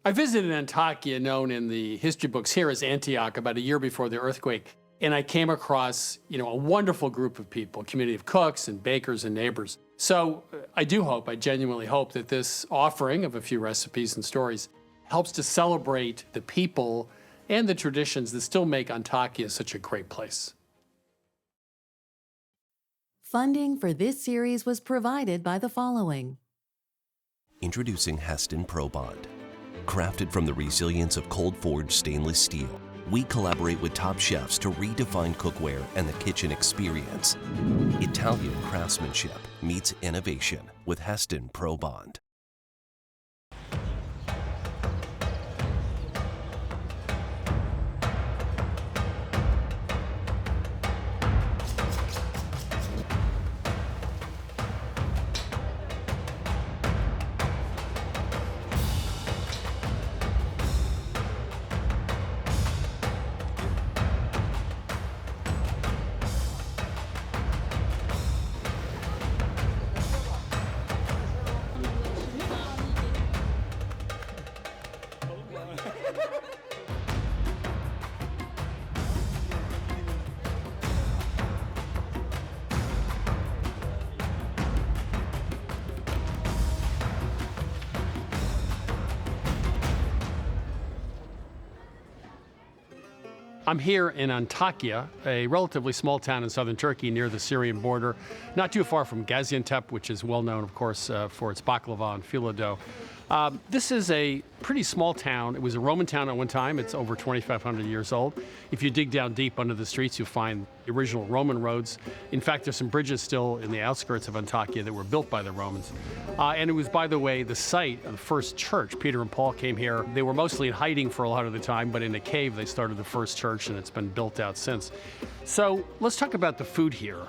I visited Antakya, known in the history books here as Antioch, about a year before the earthquake. And I came across, a wonderful group of people, a community of cooks and bakers and neighbors. So I genuinely hope that this offering of a few recipes and stories helps to celebrate the people and the traditions that still make Antakya such a great place. Funding for this series was provided by the following. Introducing Heston Pro Bond. Crafted from the resilience of cold-forged stainless steel, we collaborate with top chefs to redefine cookware and the kitchen experience. Italian craftsmanship meets innovation with Heston Pro Bond. I'm here in Antakya, a relatively small town in southern Turkey near the Syrian border, not too far from Gaziantep, which is well known, of course, for its baklava and phyllo dough. This is a pretty small town. It was a Roman town at one time. It's over 2,500 years old. If you dig down deep under the streets, you'll find the original Roman roads. In fact, there's some bridges still in the outskirts of Antakya that were built by the Romans. And it was, by the way, the site of the first church. Peter and Paul came here. They were mostly in hiding for a lot of the time, but in a cave they started the first church, and it's been built out since. So let's talk about the food here,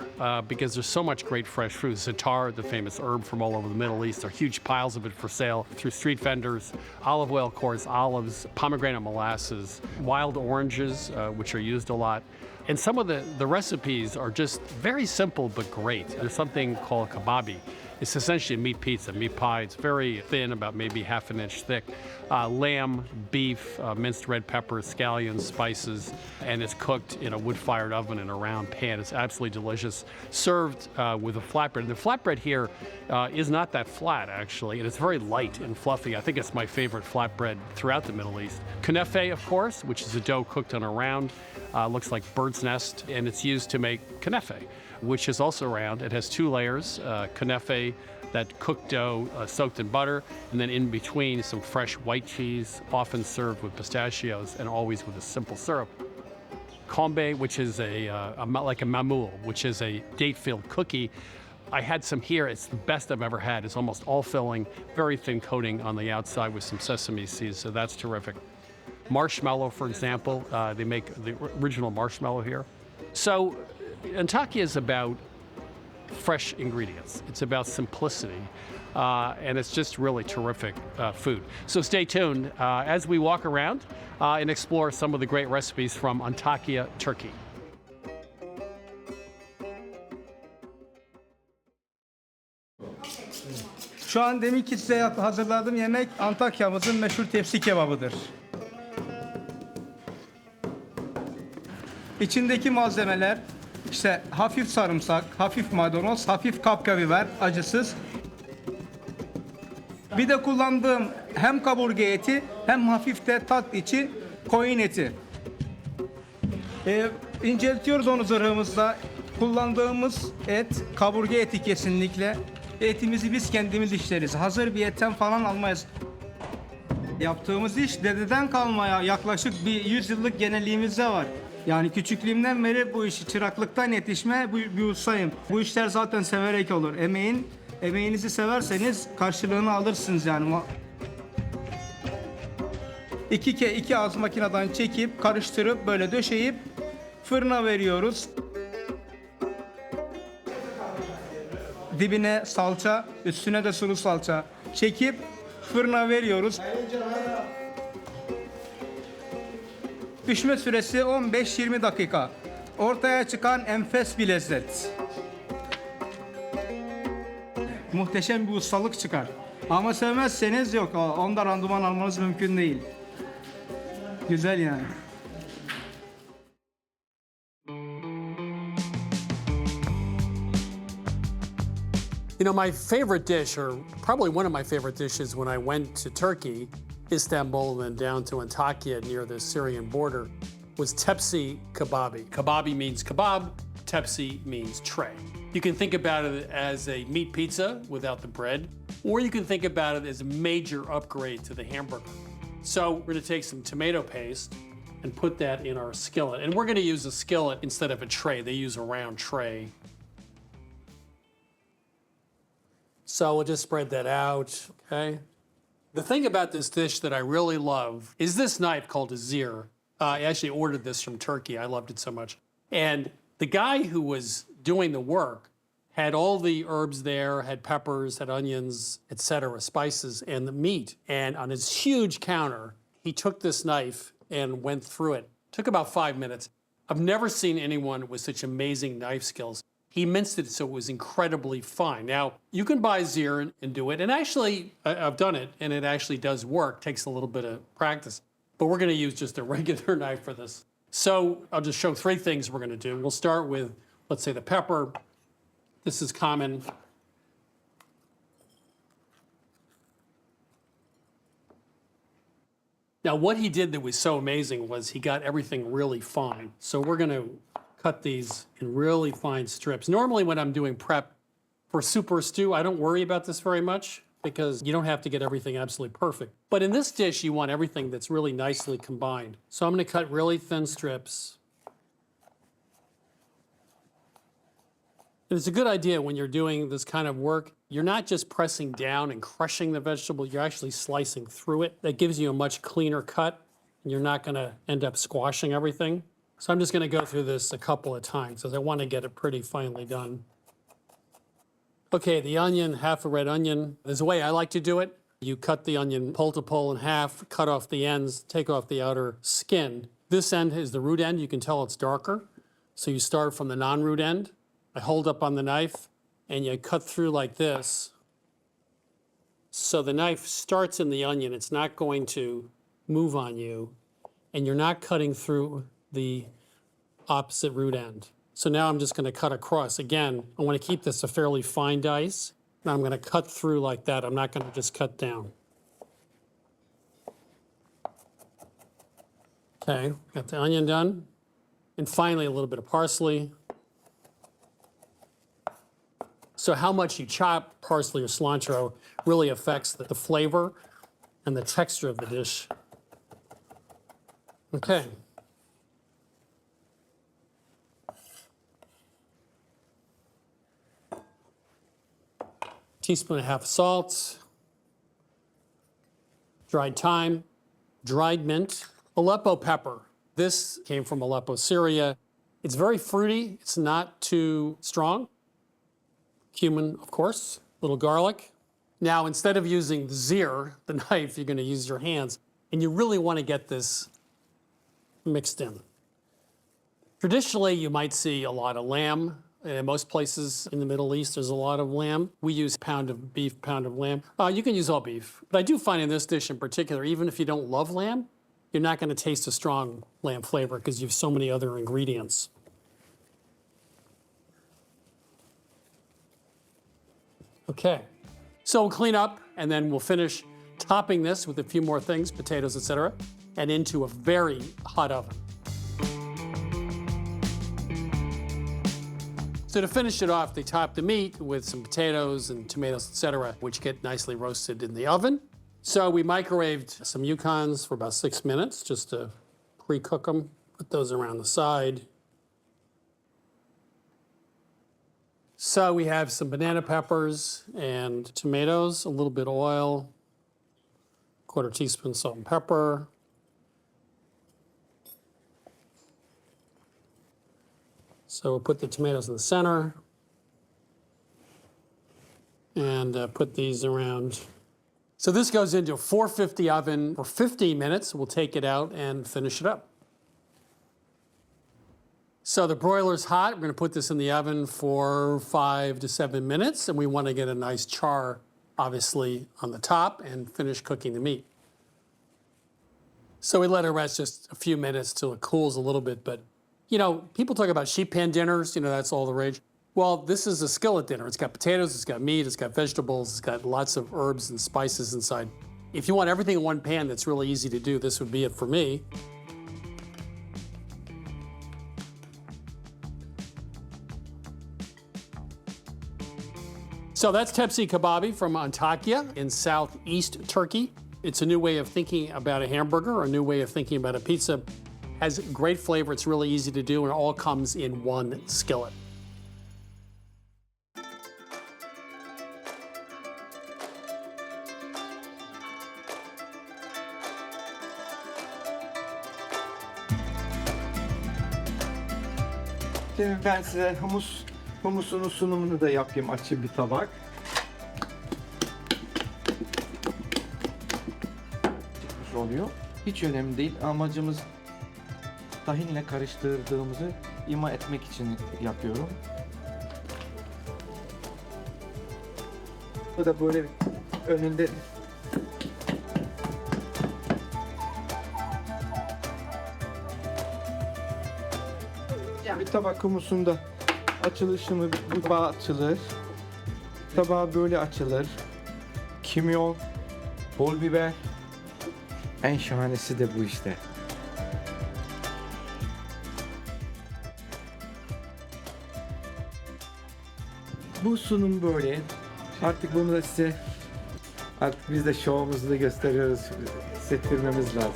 because there's so much great fresh food. Za'atar, the famous herb from all over the Middle East, there are huge piles of it for sale through street vendors. Olive oil, of course, olives, pomegranate molasses, wild oranges, which are used a lot. And some of the recipes are just very simple but great. There's something called kebabi. It's essentially a meat pizza, meat pie. It's very thin, about maybe half an inch thick. Lamb, beef, minced red peppers, scallions, spices, and it's cooked in a wood-fired oven in a round pan. It's absolutely delicious. Served with a flatbread. And the flatbread here is not that flat, actually, and it's very light and fluffy. I think it's my favorite flatbread throughout the Middle East. Kunefe, of course, which is a dough cooked on a round, looks like bird's nest, and it's used to make kunefe, which is also round. It has two layers, kunefe, that cooked dough soaked in butter, and then in between some fresh white cheese, often served with pistachios and always with a simple syrup. Kombe, which is like a mamoul, which is a date-filled cookie. I had some here. It's the best I've ever had. It's almost all filling, very thin coating on the outside with some sesame seeds, so that's terrific. Marshmallow, for example, they make the original marshmallow here. So Antakya is about fresh ingredients. It's about simplicity, and it's just really terrific food. So stay tuned as we walk around and explore some of the great recipes from Antakya, Turkey. Şu an deminki size hazırladığım yemek Antakya'mızın meşhur tepsi kebabıdır. İçindeki malzemeler işte hafif sarımsak, hafif maydanoz, hafif kapya biber, acısız. Bir de kullandığım hem kaburga eti hem hafif de tat için koyun eti. İnceltiyoruz onu zırhımızda. Kullandığımız et kaburga eti kesinlikle. Etimizi biz kendimiz işleriz. Hazır bir etten falan almayız. Yaptığımız iş dededen kalmaya yaklaşık bir 100 yıllık genelliğimizde var. Yani küçüklüğümden beri bu işi çıraklıktan yetişme bir ustayım. Bu işler zaten severek olur. Emeğinizi severseniz karşılığını alırsınız yani. İki ağız makineden çekip karıştırıp böyle döşeyip fırına veriyoruz. Dibine salça, üstüne de sulu salça çekip fırına veriyoruz. Pişme süresi 15-20 dakika. Ortaya çıkan enfes bir lezzet. Muhteşem bir ustalık çıkar. Ama sevmezseniz yok. Onda randıman almanız mümkün değil. Güzel yani. You know, my favorite dish, or probably one of my favorite dishes when I went to Turkey, Istanbul, and then down to Antakya near the Syrian border, was tepsi kebabi. Kebabi means kebab, tepsi means tray. You can think about it as a meat pizza without the bread, or you can think about it as a major upgrade to the hamburger. So we're gonna take some tomato paste and put that in our skillet. And we're gonna use a skillet instead of a tray. They use a round tray. So we'll just spread that out, okay? The thing about this dish that I really love is this knife called a zir. I actually ordered this from Turkey. I loved it so much. And the guy who was doing the work had all the herbs there, had peppers, had onions, etc., spices, and the meat. And on his huge counter, he took this knife and went through it. Took about 5 minutes. I've never seen anyone with such amazing knife skills. He minced it so it was incredibly fine. Now, you can buy zir and do it. And actually, I've done it, and it actually does work. Takes a little bit of practice. But we're gonna use just a regular knife for this. So I'll just show 3 things we're gonna do. We'll start with, let's say, the pepper. This is common. Now, what he did that was so amazing was he got everything really fine. So we're gonna cut these in really fine strips. Normally when I'm doing prep for soup or stew, I don't worry about this very much because you don't have to get everything absolutely perfect. But in this dish, you want everything that's really nicely combined. So I'm gonna cut really thin strips. And it's a good idea when you're doing this kind of work, you're not just pressing down and crushing the vegetable, you're actually slicing through it. That gives you a much cleaner cut, and you're not gonna end up squashing everything. So I'm just gonna go through this a couple of times because I wanna get it pretty finely done. Okay, the onion, half a red onion. There's a way I like to do it. You cut the onion pole to pole in half, cut off the ends, take off the outer skin. This end is the root end. You can tell it's darker. So you start from the non-root end. I hold up on the knife and you cut through like this. So the knife starts in the onion. It's not going to move on you, and you're not cutting through the opposite root end. So now I'm just gonna cut across. Again, I wanna keep this a fairly fine dice. Now I'm gonna cut through like that. I'm not gonna just cut down. Okay, got the onion done. And finally, a little bit of parsley. So how much you chop parsley or cilantro really affects the flavor and the texture of the dish. Okay. Teaspoon and a half of salt, dried thyme, dried mint, Aleppo pepper. This came from Aleppo, Syria. It's very fruity. It's not too strong. Cumin, of course, a little garlic. Now, instead of using the zir, the knife, you're gonna use your hands, and you really wanna get this mixed in. Traditionally, you might see a lot of lamb. In most places in the Middle East, there's a lot of lamb. We use pound of beef, pound of lamb. You can use all beef. But I do find in this dish in particular, even if you don't love lamb, you're not gonna taste a strong lamb flavor because you have so many other ingredients. Okay, so we'll clean up and then we'll finish topping this with a few more things, potatoes, etc., and into a very hot oven. So to finish it off, they top the meat with some potatoes and tomatoes, etc., which get nicely roasted in the oven. So we microwaved some Yukons for about 6 minutes just to pre-cook them. Put those around the side. So we have some banana peppers and tomatoes, a little bit of oil, 1/4 teaspoon salt and pepper. So we'll put the tomatoes in the center and put these around. So this goes into a 450 oven for 15 minutes. We'll take it out and finish it up. So the broiler's hot. We're gonna put this in the oven for 5 to 7 minutes, and we wanna get a nice char obviously, on the top and finish cooking the meat. So we let it rest just a few minutes till it cools a little bit. But, you know, people talk about sheet pan dinners, you know, that's all the rage. Well, this is a skillet dinner. It's got potatoes, it's got meat, it's got vegetables, it's got lots of herbs and spices inside. If you want everything in one pan that's really easy to do, this would be it for me. So that's tepsi kebabi from Antakya in southeast Turkey. It's a new way of thinking about a hamburger, or a new way of thinking about a pizza. Has great flavor, it's really easy to do, and it all comes in one skillet. Şimdi ben size humusunun sunumunu da yapayım, açayım bir tabak. Çıkmış oluyor. Hiç önemli değil. Amacımız tahinle karıştırdığımızı ima etmek için yapıyorum. Bu da böyle önünde bir tabak humusunda açılışımı bu açılır. Tabağı böyle açılır. Kimyon, pul biber. En şahanesi de bu işte. Bu sunum böyle. Artık bunu da size biz de şovumuzu da gösteriyoruz. Hissettirmemiz lazım.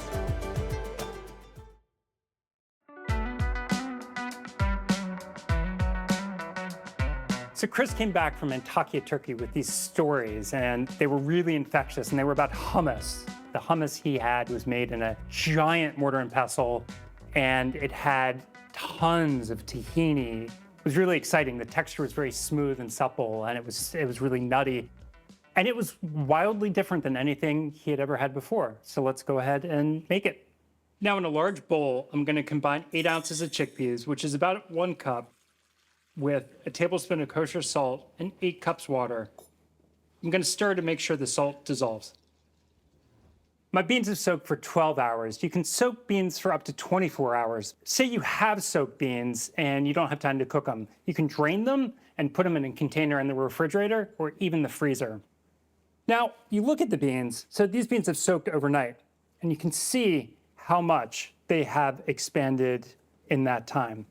So Chris came back from Antakya, Turkey with these stories, and they were really infectious, and they were about hummus. The hummus he had was made in a giant mortar and pestle, and it had tons of tahini. It was really exciting. The texture was very smooth and supple, and it was really nutty. And it was wildly different than anything he had ever had before. So let's go ahead and make it. Now in a large bowl, I'm gonna combine 8 ounces of chickpeas, which is about 1 cup, with a tablespoon of kosher salt and 8 cups water. I'm gonna stir to make sure the salt dissolves. My beans have soaked for 12 hours. You can soak beans for up to 24 hours. Say you have soaked beans and you don't have time to cook them. You can drain them and put them in a container in the refrigerator or even the freezer. Now, you look at the beans. So these beans have soaked overnight, and you can see how much they have expanded in that time.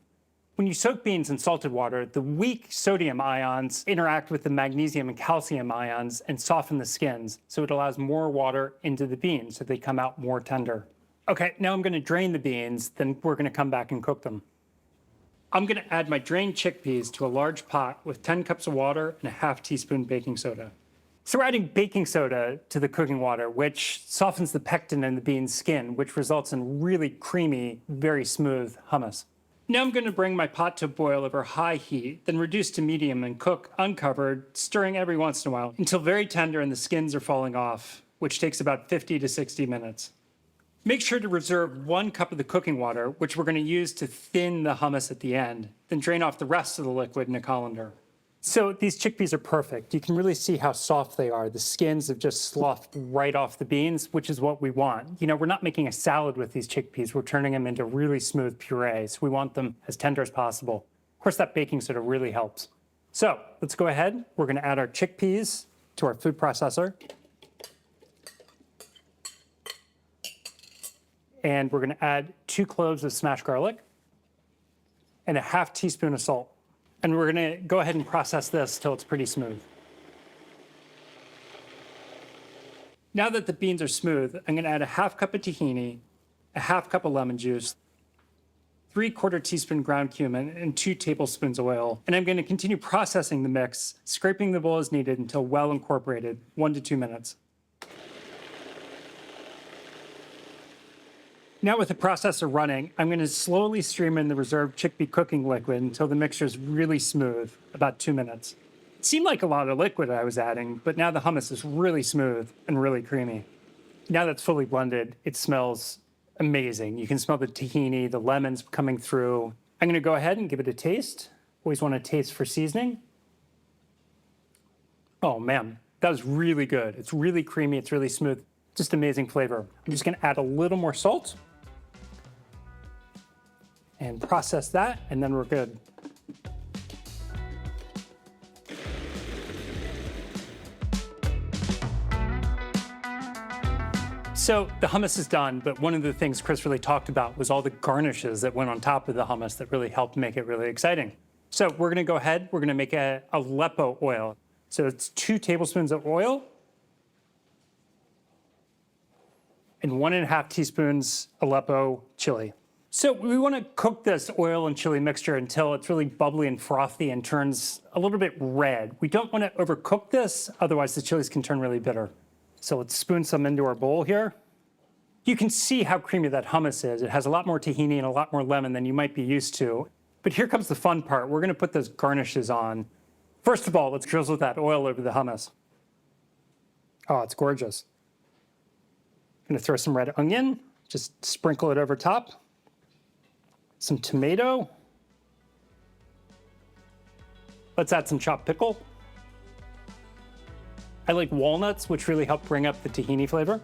When you soak beans in salted water, the weak sodium ions interact with the magnesium and calcium ions and soften the skins, so it allows more water into the beans so they come out more tender. Okay, now I'm gonna drain the beans, then we're gonna come back and cook them. I'm gonna add my drained chickpeas to a large pot with 10 cups of water and a ½ teaspoon baking soda. So we're adding baking soda to the cooking water, which softens the pectin in the bean's skin, which results in really creamy, very smooth hummus. Now I'm going to bring my pot to a boil over high heat, then reduce to medium and cook uncovered, stirring every once in a while until very tender and the skins are falling off, which takes about 50 to 60 minutes. Make sure to reserve 1 cup of the cooking water, which we're going to use to thin the hummus at the end, then drain off the rest of the liquid in a colander. So these chickpeas are perfect. You can really see how soft they are. The skins have just sloughed right off the beans, which is what we want. You know, we're not making a salad with these chickpeas. We're turning them into really smooth puree, so we want them as tender as possible. Of course, that baking soda really helps. So let's go ahead. We're going to add our chickpeas to our food processor. And we're going to add 2 cloves of smashed garlic and a ½ teaspoon of salt. And we're gonna go ahead and process this till it's pretty smooth. Now that the beans are smooth, I'm gonna add a ½ cup of tahini, a ½ cup of lemon juice, 3/4 teaspoon ground cumin, and 2 tablespoons of oil. And I'm gonna continue processing the mix, scraping the bowl as needed until well incorporated, 1 to 2 minutes. Now with the processor running, I'm going to slowly stream in the reserved chickpea cooking liquid until the mixture is really smooth, about 2 minutes. It seemed like a lot of liquid I was adding, but now the hummus is really smooth and really creamy. Now that's fully blended, it smells amazing. You can smell the tahini, the lemons coming through. I'm going to go ahead and give it a taste. Always want to taste for seasoning. Oh man, That was really good. It's really creamy, it's really smooth, just amazing flavor. I'm just gonna add a little more salt and process that, and then we're good. So the hummus is done, but one of the things Chris really talked about was all the garnishes that went on top of the hummus that really helped make it really exciting. So we're gonna go ahead, we're gonna make a Aleppo oil. So it's 2 tablespoons of oil and 1.5 teaspoons Aleppo chili. So we wanna cook this oil and chili mixture until it's really bubbly and frothy and turns a little bit red. We don't wanna overcook this, otherwise the chilies can turn really bitter. So let's spoon some into our bowl here. You can see how creamy that hummus is. It has a lot more tahini and a lot more lemon than you might be used to. But here comes the fun part. We're gonna put those garnishes on. First of all, let's drizzle that oil over the hummus. Oh, it's gorgeous. Gonna throw some red onion, just sprinkle it over top. Some tomato. Let's add some chopped pickle. I like walnuts, which really help bring up the tahini flavor.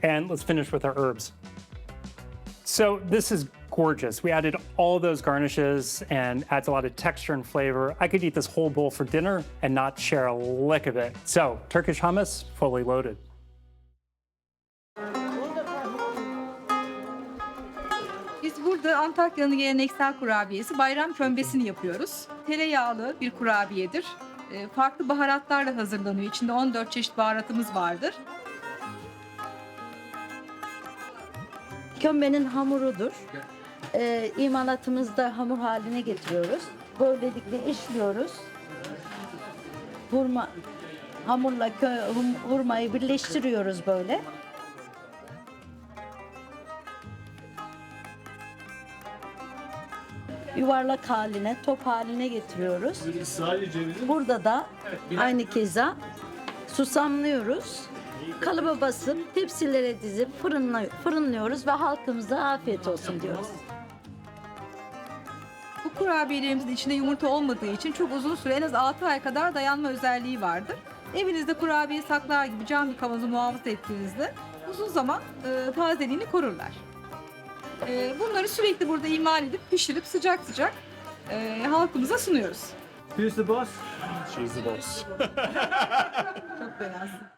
And let's finish with our herbs. So this is gorgeous. We added all those garnishes and adds a lot of texture and flavor. I could eat this whole bowl for dinner and not share a lick of it. So Turkish hummus, fully loaded. Biz burada Antakya'nın geleneksel kurabiyesi bayram kömbesini yapıyoruz. Tereyağlı bir kurabiyedir. Farklı baharatlarla hazırlanıyor. İçinde 14 çeşit baharatımız vardır. Kömbenin hamurudur. İmalatımızda hamur haline getiriyoruz. Böylelikle işliyoruz. Hamurla hurmayı birleştiriyoruz böyle. Yuvarlak haline, top haline getiriyoruz. Burada da aynı keza susamlıyoruz. Kalıba basıp tepsilere dizip fırınlıyoruz ve halkımıza afiyet olsun diyoruz. Bu kurabiyelerimizin içinde yumurta olmadığı için çok uzun süre, en az 6 ay kadar dayanma özelliği vardır. Evinizde kurabiye saklar gibi cam bir kavanozu muhafaza ettiğinizde uzun zaman tazeliğini korurlar. Bunları sürekli burada imal edip pişirip sıcak sıcak halkımıza sunuyoruz. Who's the boss? She's the boss. Çok beğensin.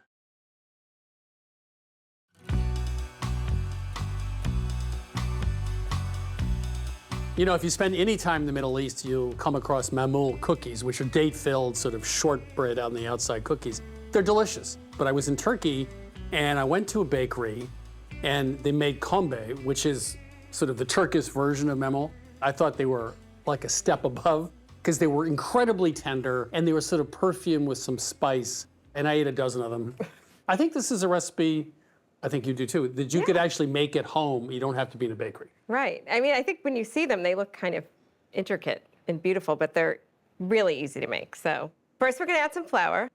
You know, if you spend any time in the Middle East, you'll come across mamoul cookies, which are date-filled sort of shortbread on the outside cookies. They're delicious. But I was in Turkey, and I went to a bakery, and they made kombe, which is sort of the Turkish version of mamoul. I thought they were like a step above, because they were incredibly tender, and they were sort of perfumed with some spice, and I ate a dozen of them. I think this is a recipe, I think you do too, that you could actually make at home. You don't have to be in a bakery. Right. I mean, I think when you see them, they look kind of intricate and beautiful, but they're really easy to make. So first we're gonna add some flour,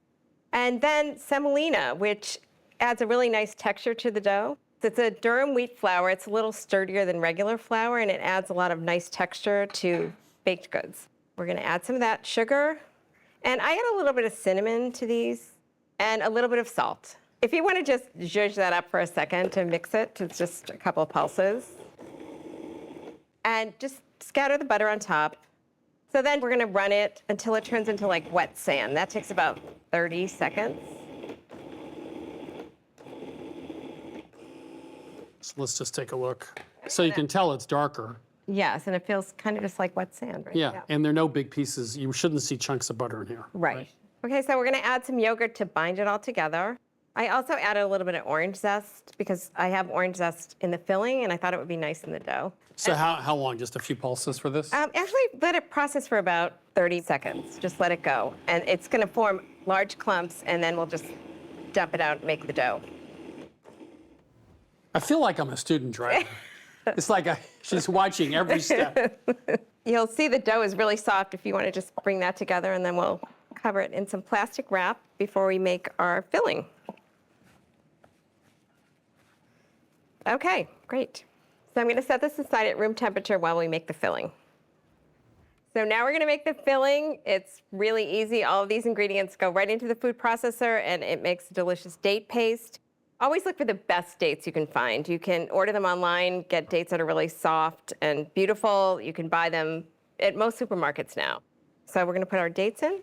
and then semolina, which adds a really nice texture to the dough. It's a durum wheat flour. It's a little sturdier than regular flour, and it adds a lot of nice texture to baked goods. We're gonna add some of that sugar, and I add a little bit of cinnamon to these, and a little bit of salt. If you wanna just zhuzh that up for a second to mix it, it's just a couple of pulses. And just scatter the butter on top. So then we're gonna run it until it turns into like wet sand. That takes about 30 seconds. So let's just take a look. So you can tell it's darker. Yes, and it feels kind of just like wet sand, right? Yeah, and there are no big pieces. You shouldn't see chunks of butter in here. Right. Okay, so we're gonna add some yogurt to bind it all together. I also added a little bit of orange zest because I have orange zest in the filling, and I thought it would be nice in the dough. So how long? Just a few pulses for this? Actually, let it process for about 30 seconds. Just let it go. And it's gonna form large clumps, and then we'll just dump it out and make the dough. I feel like I'm a student driver. It's like she's watching every step. You'll see the dough is really soft if you wanna just bring that together, and then we'll cover it in some plastic wrap before we make our filling. Okay, great. So I'm gonna set this aside at room temperature while we make the filling. So now we're gonna make the filling. It's really easy. All of these ingredients go right into the food processor and it makes a delicious date paste. Always look for the best dates you can find. You can order them online, get dates that are really soft and beautiful. You can buy them at most supermarkets now. So we're gonna put our dates in.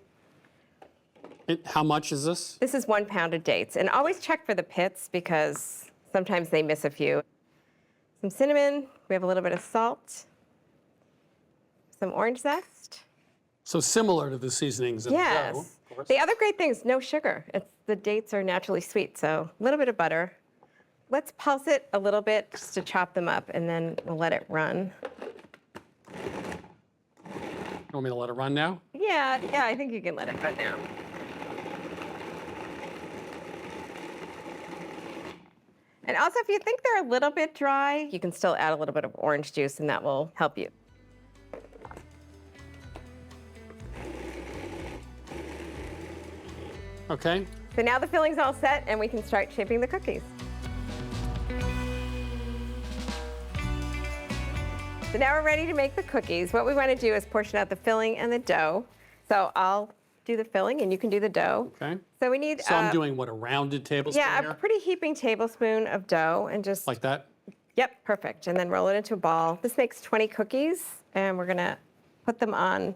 How much is this? This is 1 pound of dates. And always check for the pits because sometimes they miss a few. Some cinnamon, we have a little bit of salt, some orange zest. So similar to the seasonings in the dough. Yes. The other great thing is no sugar. The dates are naturally sweet, so a little bit of butter. Let's pulse it a little bit just to chop them up, and then we'll let it run. You want me to let it run now? Yeah, I think you can let it run now. And also, if you think they're a little bit dry, you can still add a little bit of orange juice, and that will help you. Okay. So now the filling's all set, and we can start shaping the cookies. So now we're ready to make the cookies. What we want to do is portion out the filling and the dough. So I'll do the filling, and you can do the dough. Okay. So we need... So I'm doing, what, a rounded tablespoon Yeah, here? a pretty heaping tablespoon of dough, and just... Like that? Yep, perfect. And then roll it into a ball. This makes 20 cookies, and we're going to put them on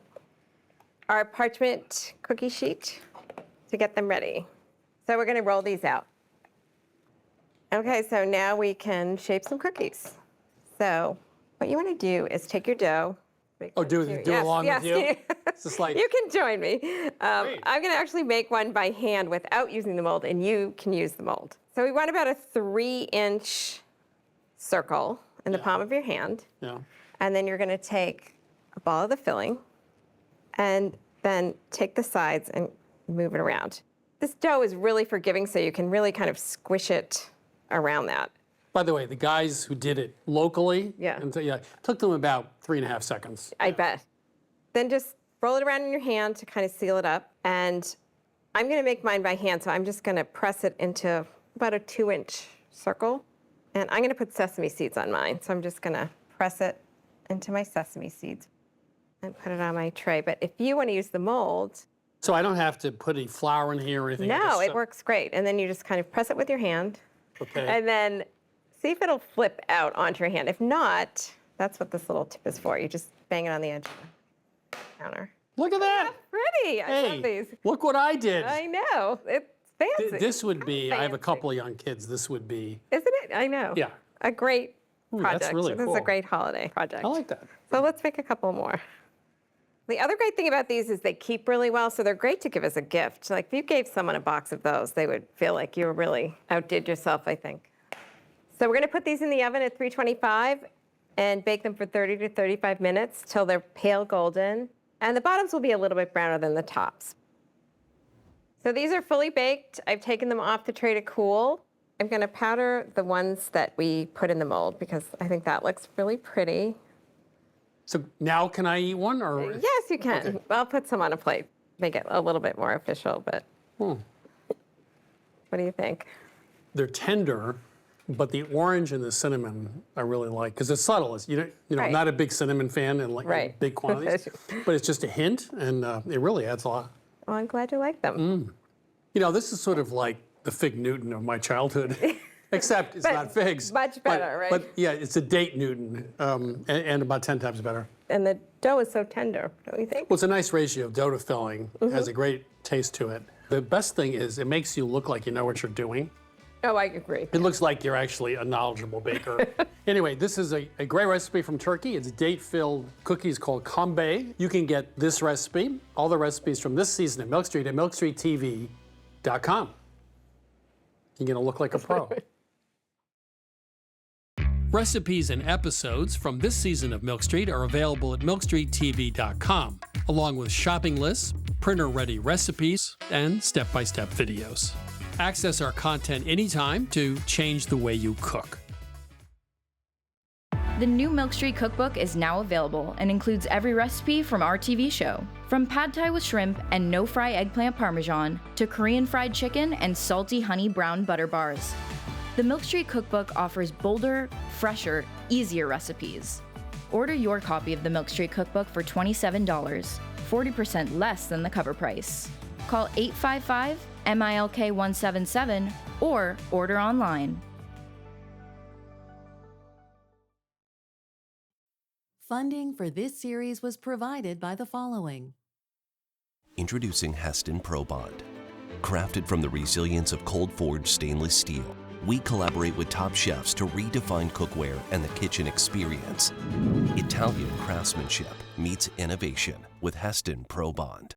our parchment cookie sheet to get them ready. So we're going to roll these out. Okay, so now we can shape some cookies. So what you want to do is take your dough. Oh, do along with you? It's just like... You can join me. I'm going to actually make one by hand without using the mold, and you can use the mold. So we want about a 3-inch circle in the palm of your hand. Yeah. And then you're going to take a ball of the filling and then take the sides and move it around. This dough is really forgiving, so you can really kind of squish it around that. By the way, the guys who did it locally, took them about 3.5 seconds. I bet. Then just roll it around in your hand to kind of seal it up. And I'm going to make mine by hand, so I'm just going to press it into about a 2-inch circle. And I'm going to put sesame seeds on mine. So I'm just going to press it into my sesame seeds and put it on my tray. But if you want to use the mold... So I don't have to put any flour in here or anything? No, it works great. And then you just kind of press it with your hand. Okay. And then see if it'll flip out onto your hand. If not, that's what this little tip is for. You just bang it on the edge of the counter. Look at that. Pretty. I love these. Look what I did. I know. It's fancy. This would be, I have a couple of young kids, this would be... Isn't it? I know. Yeah. A great project. That's really This cool. is a great holiday project. I like that. So let's make a couple more. The other great thing about these is they keep really well, so they're great to give as a gift. Like if you gave someone a box of those, they would feel like you really outdid yourself, I think. So we're going to put these in the oven at 325 and bake them for 30 to 35 minutes till they're pale golden. And the bottoms will be a little bit browner than the tops. So these are fully baked. I've taken them off the tray to cool. I'm going to powder the ones that we put in the mold because I think that looks really pretty. So now can I eat one? Or? Yes, you can. Okay. I'll put some on a plate, make it a little bit more official, but what do you think? They're tender, but the orange and the cinnamon I really like because it's subtle. It's, you know, Right. I'm not a big cinnamon fan in like big quantities, but it's just a hint, and it really adds a lot. Well, I'm glad you like them. You know, this is sort of like the Fig Newton of my childhood, except it's not figs. Much better, right? But yeah, it's a Date Newton, and about 10 times better. And the dough is so tender, don't you think? Well, it's a nice ratio of dough to filling. Has a great taste to it. The best thing is it makes you look like you know what you're doing. Oh, I agree. It looks like you're actually a knowledgeable baker. Anyway, this is a great recipe from Turkey. It's date-filled cookies called Kimball. You can get this recipe, all the recipes from this season at Milk Street at milkstreettv.com. You're gonna look like a pro. Recipes and episodes from this season of Milk Street are available at milkstreettv.com, along with shopping lists, printer-ready recipes, and step-by-step videos. Access our content anytime to change the way you cook. The new Milk Street cookbook is now available and includes every recipe from our TV show. From pad thai with shrimp and no-fry eggplant parmesan to Korean fried chicken and salty honey brown butter bars. The Milk Street cookbook offers bolder, fresher, easier recipes. Order your copy of the Milk Street Cookbook for $27, 40% less than the cover price. Call 855-MILK-177 or order online. Funding for this series was provided by the following. Introducing Heston Pro Bond. Crafted from the resilience of cold-forged stainless steel, we collaborate with top chefs to redefine cookware and the kitchen experience. Italian craftsmanship meets innovation with Heston Pro Bond.